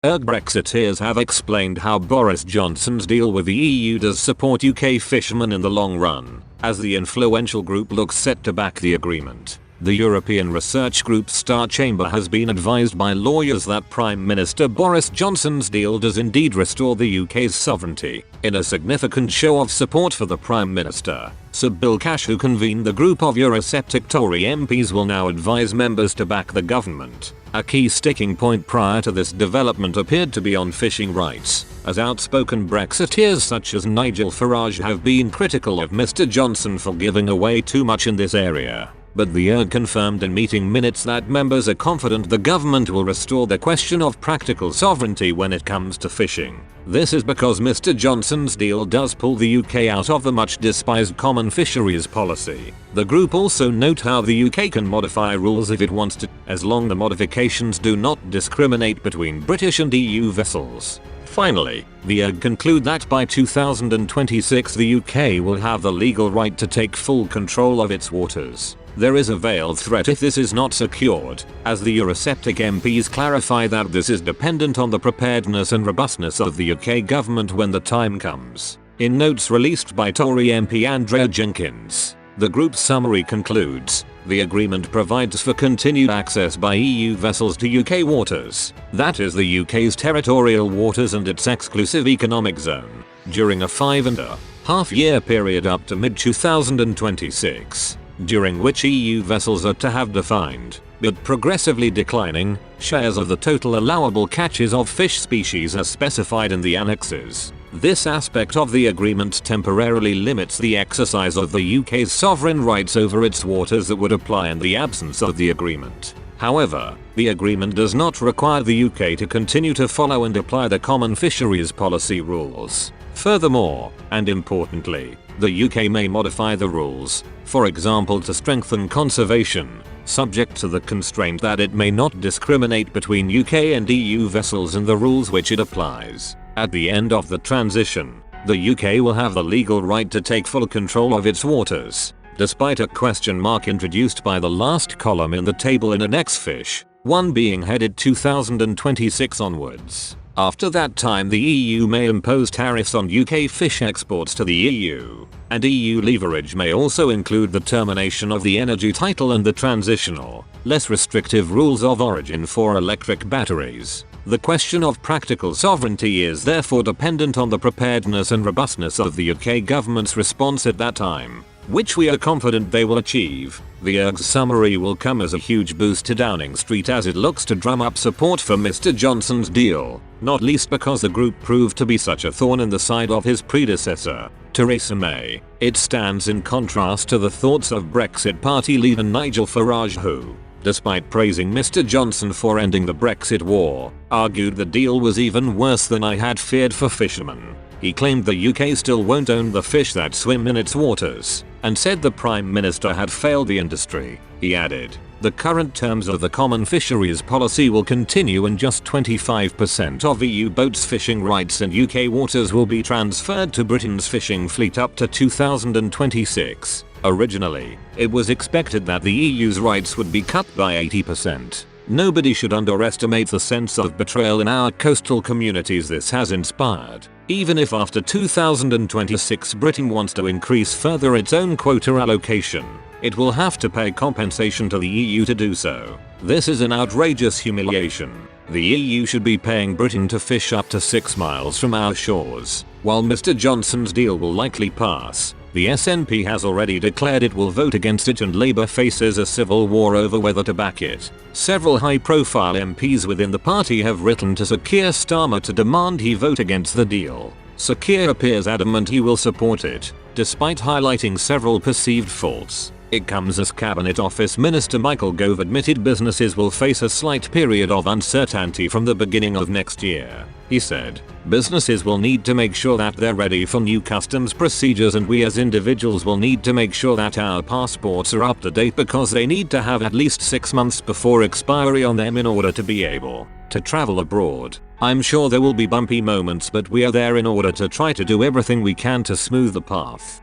ERG Brexiteers have explained how Boris Johnson's deal with the EU does support UK fishermen in the long run, as the influential group looks set to back the agreement. The European research group Star Chamber has been advised by lawyers that Prime Minister Boris Johnson's deal does indeed restore the UK's sovereignty. In a significant show of support for the Prime Minister, Sir Bill Cash, who convened the group of Eurosceptic Tory MPs, will now advise members to back the government. A key sticking point prior to this development appeared to be on fishing rights, as outspoken Brexiteers such as Nigel Farage have been critical of Mr Johnson for giving away too much in this area. But the ERG confirmed in meeting minutes that members are confident the government will restore the question of practical sovereignty when it comes to fishing. This is because Mr Johnson's deal does pull the UK out of the much despised common fisheries policy. The group also note how the UK can modify rules if it wants to, as long the modifications do not discriminate between British and EU vessels. Finally, the ERG conclude that by 2026 the UK will have the legal right to take full control of its waters. There is a veiled threat if this is not secured, as the Eurosceptic MPs clarify that this is dependent on the preparedness and robustness of the UK government when the time comes. In notes released by Tory MP Andrea Jenkins, the group's summary concludes, the agreement provides for continued access by EU vessels to UK waters, that is the UK's territorial waters and its exclusive economic zone, during a 5.5-year period up to mid-2026. During which EU vessels are to have defined, but progressively declining, shares of the total allowable catches of fish species as specified in the annexes. This aspect of the agreement temporarily limits the exercise of the UK's sovereign rights over its waters that would apply in the absence of the agreement. However, the agreement does not require the UK to continue to follow and apply the common fisheries policy rules. Furthermore, and importantly, the UK may modify the rules, for example to strengthen conservation, subject to the constraint that it may not discriminate between UK and EU vessels in the rules which it applies. At the end of the transition, the UK will have the legal right to take full control of its waters, despite a question mark introduced by the last column in the table in Annex Fish, one being headed 2026 onwards. After that time the EU may impose tariffs on UK fish exports to the EU, and EU leverage may also include the termination of the energy title and the transitional, less restrictive rules of origin for electric batteries. The question of practical sovereignty is therefore dependent on the preparedness and robustness of the UK government's response at that time, which we are confident they will achieve. The ERG's summary will come as a huge boost to Downing Street as it looks to drum up support for Mr Johnson's deal, not least because the group proved to be such a thorn in the side of his predecessor, Theresa May. It stands in contrast to the thoughts of Brexit Party leader Nigel Farage, who, despite praising Mr Johnson for ending the Brexit war, argued the deal was even worse than I had feared for fishermen. He claimed the UK still won't own the fish that swim in its waters, and said the Prime Minister had failed the industry. He added, the current terms of the common fisheries policy will continue and just 25% of EU boats' fishing rights in UK waters will be transferred to Britain's fishing fleet up to 2026. Originally, it was expected that the EU's rights would be cut by 80%. Nobody should underestimate the sense of betrayal in our coastal communities this has inspired. Even if after 2026 Britain wants to increase further its own quota allocation, it will have to pay compensation to the EU to do so. This is an outrageous humiliation. The EU should be paying Britain to fish up to 6 miles from our shores. While Mr Johnson's deal will likely pass, the SNP has already declared it will vote against it and Labour faces a civil war over whether to back it. Several high-profile MPs within the party have written to Sir Keir Starmer to demand he vote against the deal. Sir Keir appears adamant he will support it, despite highlighting several perceived faults. It comes as Cabinet Office Minister Michael Gove admitted businesses will face a slight period of uncertainty from the beginning of next year. He said, businesses will need to make sure that they're ready for new customs procedures and we as individuals will need to make sure that our passports are up to date because they need to have at least 6 months before expiry on them in order to be able to travel abroad. I'm sure there will be bumpy moments but we are there in order to try to do everything we can to smooth the path.